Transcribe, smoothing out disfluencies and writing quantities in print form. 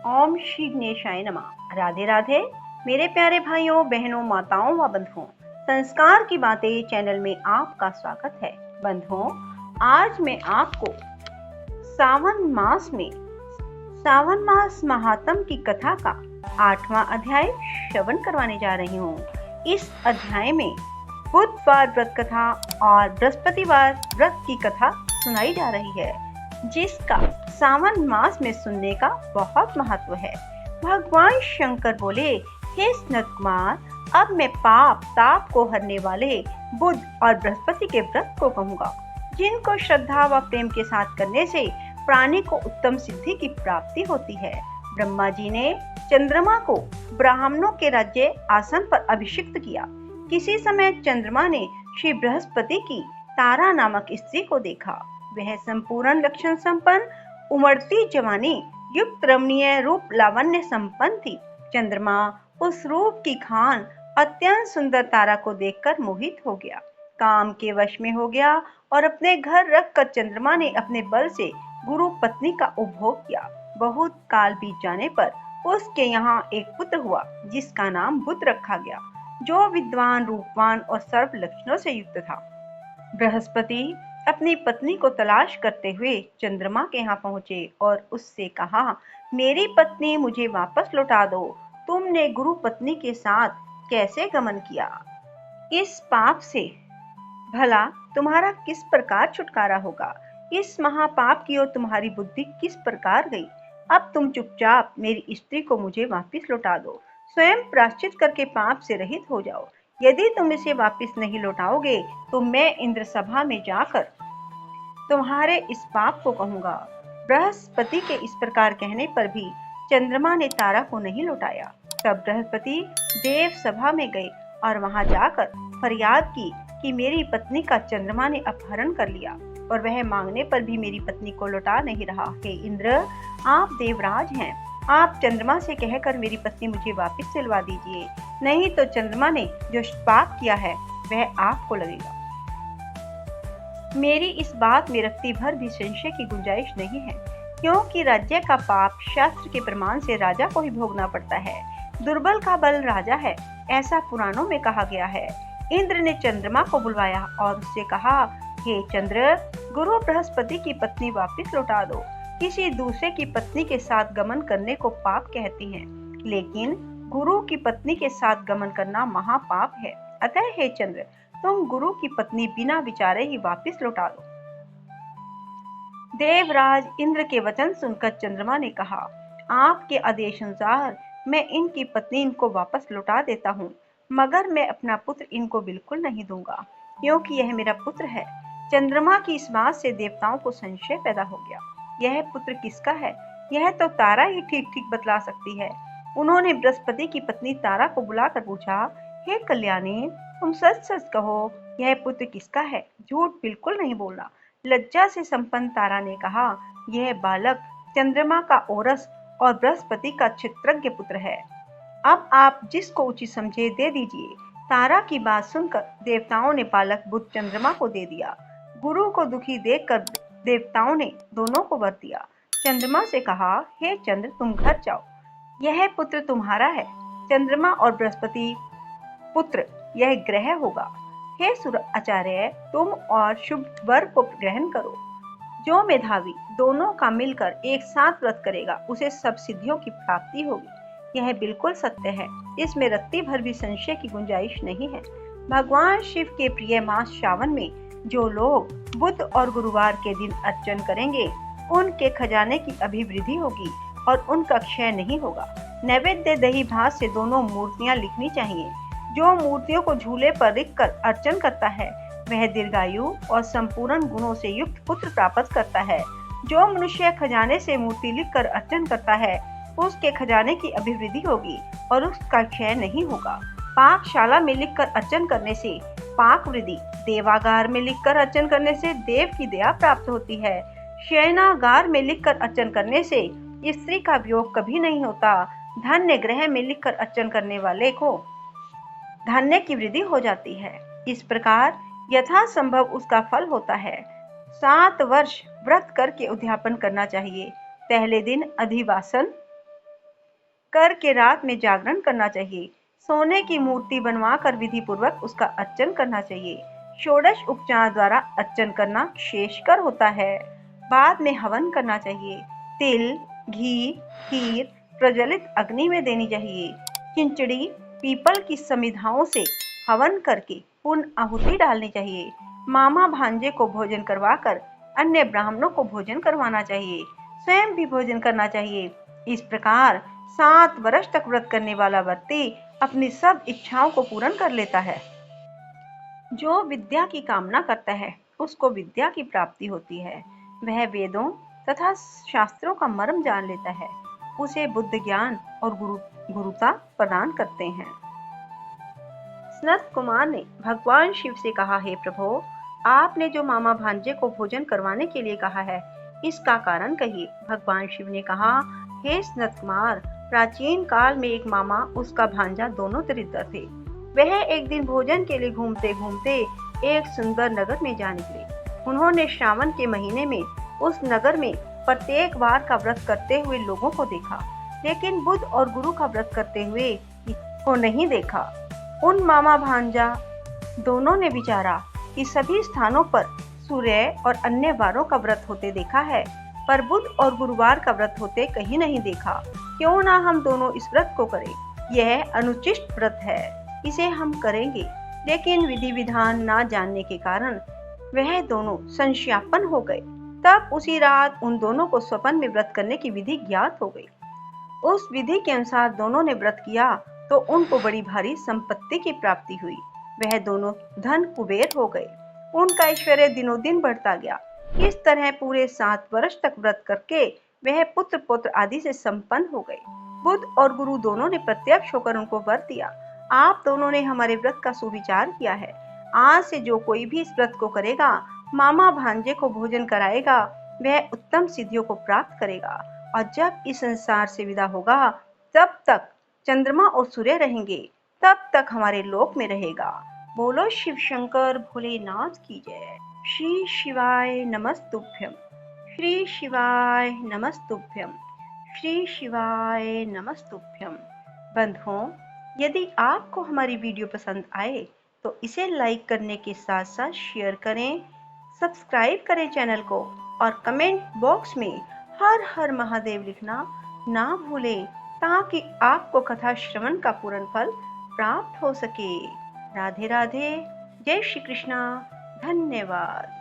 ओम श्री गणेशाय नमः। राधे राधे मेरे प्यारे भाइयों, बहनों, माताओं व बंधुओं। संस्कार की बातें चैनल में आपका स्वागत है। बंधुओं, आज मैं आपको सावन मास महात्म की कथा का 8वां अध्याय श्रवण करवाने जा रही हूँ। इस अध्याय में बुधवार व्रत कथा और बृहस्पतिवार व्रत की कथा सुनाई जा रही है, जिसका सावन मास में सुनने का बहुत महत्व है। भगवान शंकर बोले, हे सनत कुमार, अब मैं पाप ताप को हरने वाले बुध और बृहस्पति के व्रत को कहूँगा, जिनको श्रद्धा व प्रेम के साथ करने से प्राणी को उत्तम सिद्धि की प्राप्ति होती है। ब्रह्मा जी ने चंद्रमा को ब्राह्मणों के राज्य आसन पर अभिषिक्त किया। किसी समय चंद्रमा ने श्री बृहस्पति की तारा नामक स्त्री को देखा। वह संपूर्ण लक्षण संपन्न, उमड़ती जवानी युक्त, रमणीय रूप लावण्य संपन्न थी। चंद्रमा उस रूप की खान अत्यंत सुंदर तारा को देखकर मोहित हो गया, काम के वश में हो गया और अपने घर रखकर चंद्रमा ने अपने बल से गुरु पत्नी का उपभोग किया। बहुत काल बीत जाने पर उसके यहाँ एक पुत्र हुआ, जिसका नाम बुध रखा गया, जो विद्वान, रूपवान और सर्व लक्षणों से युक्त था। बृहस्पति अपनी पत्नी को तलाश करते हुए चंद्रमा के यहाँ पहुंचे और उससे कहा, मेरी पत्नी मुझे वापस लौटा दो। तुमने गुरु पत्नी के साथ कैसे गमन किया? इस पाप से भला तुम्हारा किस प्रकार छुटकारा होगा? इस महापाप की ओर तुम्हारी बुद्धि किस प्रकार गई? अब तुम चुपचाप मेरी स्त्री को मुझे वापस लौटा दो। स्वयं प्रायश्चित करके पाप से रहित हो जाओ। यदि तुम इसे वापस नहीं लौटाओगे तो मैं इंद्र सभा में जाकर तुम्हारे इस पाप को कहूंगा। बृहस्पति के इस प्रकार कहने पर भी चंद्रमा ने तारा को नहीं लौटाया। तब बृहस्पति देव सभा में गए और वहां जाकर फरियाद की कि मेरी पत्नी का चंद्रमा ने अपहरण कर लिया और वह मांगने पर भी मेरी पत्नी को लौटा नहीं रहा। हे इंद्र, आप देवराज हैं, आप चंद्रमा से कहकर मेरी पत्नी मुझे वापस दिलवा दीजिए, नहीं तो चंद्रमा ने जो पाप किया है वह आपको लगेगा। मेरी इस बात में रत्ती भर भी संशय की गुंजाइश नहीं है, क्योंकि राज्य का पाप शास्त्र के प्रमाण से राजा को ही भोगना पड़ता है। दुर्बल का बल राजा है, ऐसा पुराणों में कहा गया है। इंद्र ने चंद्रमा को बुलवाया और उससे कहा, हे चंद्र, गुरु बृहस्पति की पत्नी वापस लौटा दो। किसी दूसरे की पत्नी के साथ गमन करने को पाप कहती हैं, लेकिन गुरु की पत्नी के साथ गमन करना महापाप है। अतः हे चंद्र, तुम गुरु की पत्नी बिना विचारे ही वापस लौटा दो। देवराज इंद्र के वचन सुनकर चंद्रमा ने कहा, आपके आदेश अनुसार मैं इनकी पत्नी इनको वापस लौटा देता हूँ, मगर मैं अपना पुत्र इनको बिल्कुल नहीं दूंगा, क्योंकि यह मेरा पुत्र है। चंद्रमा की इस बात से देवताओं को संशय पैदा हो गया। यह पुत्र किसका है? यह तो तारा ही ठीक ठीक बतला सकती है। उन्होंने बृहस्पति की पत्नी तारा को बुलाकर पूछा, हे कल्याणी, तुम सच सच कहो, यह पुत्र किसका है? झूठ बिल्कुल नहीं बोलना। लज्जा से संपन्न तारा ने कहा, यह बालक चंद्रमा का औरस और बृहस्पति का क्षत्रज्ञ पुत्र है। अब आप जिसको उचित समझे दे दीजिए। तारा की बात सुनकर देवताओं ने बालक बुध चंद्रमा को दे दिया। गुरु को दुखी देखकर देवताओं ने दोनों को वर दिया। चंद्रमा से कहा, हे चंद्र, तुम घर जाओ, यह पुत्र तुम्हारा है। चंद्रमा और बृहस्पति पुत्र यह ग्रह होगा। हे सुर आचार्य, तुम और शुभ वर को ग्रहण करो। जो मेधावी दोनों का मिलकर एक साथ व्रत करेगा, उसे सब सिद्धियों की प्राप्ति होगी। यह बिल्कुल सत्य है, इसमें रत्ती भर भी संशय की गुंजाइश नहीं है। भगवान शिव के प्रिय मास श्रावण में जो लोग बुध और गुरुवार के दिन अर्चन करेंगे, उनके खजाने की अभिवृद्धि होगी और उनका क्षय नहीं होगा। नैवेद्य दही भात से दोनों मूर्तियां लिखनी चाहिए। जो मूर्तियों को झूले पर लिखकर अर्चन करता है, वह दीर्घायु और संपूर्ण गुणों से युक्त पुत्र प्राप्त करता है। जो मनुष्य खजाने से मूर्ति लिखकर अर्चन करता है, उसके खजाने की अभिवृद्धि होगी और उसका क्षय नहीं होगा। पाकशाला में लिखकर अर्चन करने से पाक वृद्धि, देवागार में लिखकर अर्चन करने से देव की दया प्राप्त होती है, शयनागार में लिखकर अर्चन करने से स्त्री का वियोग कभी नहीं होता, धन्य ग्रह में लिखकर अर्चन करने वाले को धन्य की वृद्धि हो जाती है। इस प्रकार यथासंभव उसका फल होता है। 7 वर्ष व्रत करके उद्यापन करना चाहिए। पहले दिन अधिवासन, करके रात में जागरण करना चाहिए। सोने की मूर्ति बनवाकर विधि पूर्वक उसका अर्चन करना चाहिए। षोडश उपचार द्वारा अर्चन करना शेषकर होता है। बाद में हवन करना चाहिए। तिल, घी, खीर प्रज्वलित अग्नि में देनी चाहिए। खिचड़ी पीपल की समिधाओं से हवन करके पूर्ण आहुति डालनी चाहिए। मामा भांजे को भोजन करवाकर अन्य ब्राह्मणों को भोजन करवाना चाहिए। स्वयं भी भोजन करना चाहिए। इस प्रकार 7 वर्ष तक व्रत करने वाला व्यक्ति अपनी सब इच्छाओं को पूर्ण कर लेता है। जो विद्या की कामना करता है उसको विद्या की प्राप्ति होती है। वह वेदों तथा शास्त्रों का मर्म जान लेता है। उसे बुद्ध ज्ञान और गुरुता प्रदान करते हैं। सनत कुमार ने भगवान शिव से कहा, हे प्रभु, आपने जो मामा भांजे को भोजन करवाने के लिए कहा है, इसका कारण कहिए। भगवान शिव ने कहा, हे सनत कुमार, प्राचीन काल में एक मामा उसका भांजा दोनों दरिद्र थे। वह एक दिन भोजन के लिए घूमते घूमते एक सुंदर नगर में जा निकले। उन्होंने श्रावण के महीने में उस नगर में प्रत्येक वार का व्रत करते हुए लोगों को देखा, लेकिन बुद्ध और गुरु का व्रत करते हुए को नहीं देखा। उन मामा भांजा दोनों ने विचारा कि सभी स्थानों पर सूर्य और अन्य वारों का व्रत होते देखा है, पर बुध और गुरुवार का व्रत होते कहीं नहीं देखा। क्यों ना हम दोनों इस व्रत को करें। यह अनुचित व्रत है, इसे हम करेंगे। लेकिन विधि विधान ना जानने के कारण वह दोनों संशयापन हो गए। तब उसी रात उन दोनों को स्वप्न में व्रत करने की विधि ज्ञात हो गई। उस विधि के अनुसार दोनों ने व्रत किया तो उनको बड़ी भारी संपत्ति की प्राप्ति हुई। वह दोनों धन कुबेर हो गए। उनका ऐश्वर्य दिनों दिन बढ़ता गया। इस तरह पूरे 7 वर्ष तक व्रत करके वह पुत्र पुत्र आदि से संपन्न हो गए। बुद्ध और गुरु दोनों ने प्रत्यक्ष होकर उनको वर दिया, आप दोनों ने हमारे व्रत का सुविचार किया है। आज से जो कोई भी इस व्रत को करेगा, मामा भांजे को भोजन कराएगा, वह उत्तम सिद्धियों को प्राप्त करेगा। और जब इस संसार से विदा होगा, तब तक चंद्रमा और सूर्य रहेंगे, तब तक हमारे लोक में रहेगा। बोलो शिव शंकर भोलेनाथ की जय। श्री शिवाय नमस्तुभ्यम। श्री शिवाय नमस्तुभ्यम। श्री शिवाय नमस्तुभ्यम। बंधुओं, यदि आपको हमारी वीडियो पसंद आए तो इसे लाइक करने के साथ साथ शेयर करें, सब्सक्राइब करें चैनल को और कमेंट बॉक्स में हर हर महादेव लिखना ना भूलें, ताकि आपको कथा श्रवण का पूर्ण फल प्राप्त हो सके। राधे राधे। जय श्री कृष्णा। धन्यवाद।